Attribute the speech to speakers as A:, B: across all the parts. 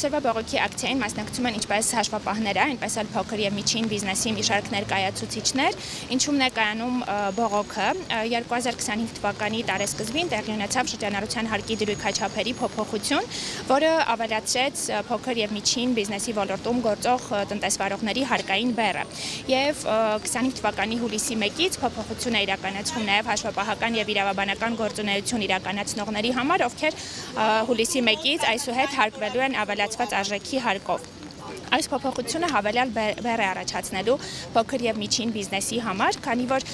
A: Այսօրվա բողոքի ակցիային մասնակցում են ինչպես հաշվապահները, այնպես էլ փոքր եւ միջին բիզնեսի մի շարք ներկայացուցիչներ, ինչում ներկայանում բողոքը 2025 թվականի տարեսկզբին տեղի ունեցավ շրջանառության հարկի դրույքաչափերի փոփոխություն, որը ավելացրեց փոքր եւ միջին բիզնեսի ոլորտում գործող տնտեսվարողների հարկային բեռը։ Եվ 25 թվականի հուլիսի 1-ից փոփոխություն է իրականացվում նաեւ հաշվապահական եւ իրավաբանական գործունեություն իրականացնողների համար, ովքեր հուլիսի 1-ից այսուհետ հարկվելու են ավելացված արժեքի հարկով։ Այս փոփոխությունը հավելյալ բեռ է առաջացնելու փոքր եւ միջին բիզնեսի համար, քանի որ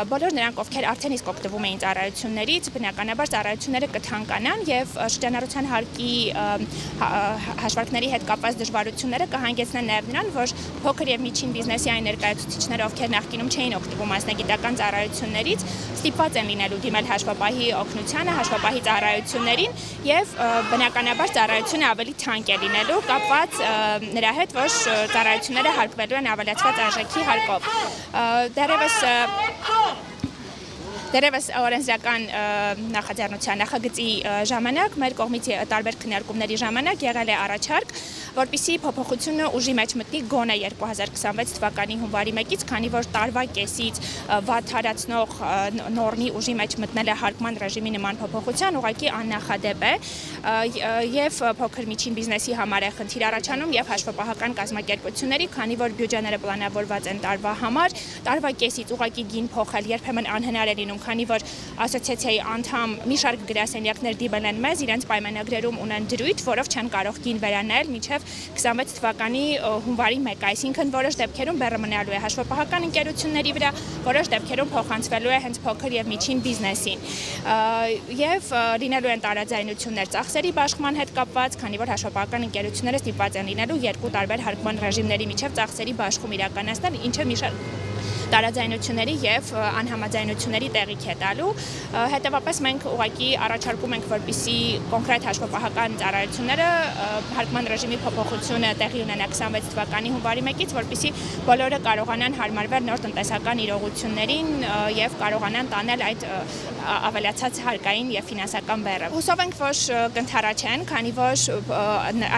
A: բոլոր նրանք, ովքեր արդեն իսկ օգտվում էին ծառայություններից, բնականաբար ծառայությունները կթանկանան եւ շրջանառության հարկի հաշվարկների հետ կապված դժվարությունները կհանգեցնեն նաեւ նրան, որ փոքր եւ միջին բիզնեսի այն ներկայացուցիչները, ովքեր նախկինում չէին օգտվում մասնագիտական ծառայություններից, ստիպված են լինելու դիմել հաշվապահի օգնությանը, հաշվապահի ծառայություններին եւ բնականաբար ծառայությունը ավելի թանկ է լինելու կապված նրա հետ, որ ծառայությունները հարկվելու են ավելացված արժեքի հարկով։ Դերևս օրենսդրական նախաձեռնության նախագծի ժամանակ մեր կողմից տարբեր քննարկումների ժամանակ եղել է առաջարկ, որպեսզի փոփոխությունը ուժի մեջ մտնի գոնե 2026 թվականի հունվարի 1-ից, քանի որ տարվա կեսից վատթարացնող նորմի ուժի մեջ մտնել է հարկման ռեժիմի նման փոփոխության, ուղղակի աննախադեպ է եւ փոքր միջին բիզնեսի համար է խնդիր առաջանում եւ հաշվապահական կազմակերպությունների, քանի որ բյուջեները պլանավորված են տարվա համար, տարվա կեսից ուղղակի գին փոխել երբեմն անհնար է լինում, քանի որ ասոցիացիայի անդամ մի շարք գրասենյակներ դիմել են մեզ, իրենց պայմանագրերում ունեն դրույթ, որով չեն կարող գին վերանել մինչև 26 թվականի հունվարի 1, այսինքն որոշ դեպքերում բեռը մնալու է հաշվապահական ընկերությունների վրա, որոշ դեպքերում փոխանցվելու է հենց փոքր եւ միջին բիզնեսին։ Եվ լինելու են տարաձայնություններ ծախսերի բաշխման հետ կապված, քանի որ հաշվապահական ընկերությունները ստիպված են լինելու երկու տարբեր հարկման ռեժիմների միջև ծախսերի բաշխում իրականացնել, ինչը մի շարք տարաձայնությունների եւ անհամաձայնությունների տեղիք է տալու։ Հետևաբար մենք ուղղակի առաջարկում ենք, որպեսզի կոնկրետ հաշվապահական ծառայությունները հարկման ռեժիմի փոփոխությունը տեղի ունենա 26 թվականի հունվարի 1-ից, որպեսզի բոլորը կարողանան հարմարվել նոր տնտեսական իրողություններին եւ կարողանան տանել այդ ավելացած հարկային եւ ֆինանսական բեռը։ Հուսով ենք, որ կընդառաջեն, քանի որ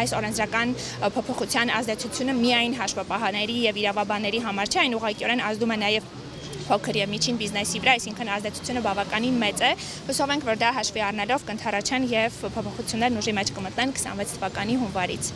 A: այս օրենսդրական փոփոխության ազդեցությունը միայն հաշվապահների եւ իրավաբանների համար չէ, այն ուղղակիորեն ազդում է նաև փոքր եւ միջին բիզնեսի վրա, այսինքն ազդեցությունը բավականին մեծ է։ Հուսով ենք, որ դա հաշվի առնելով կընդառաջեն եւ փոփոխություններն ուժի մեջ կմտնեն 26 թվականի հունվարից։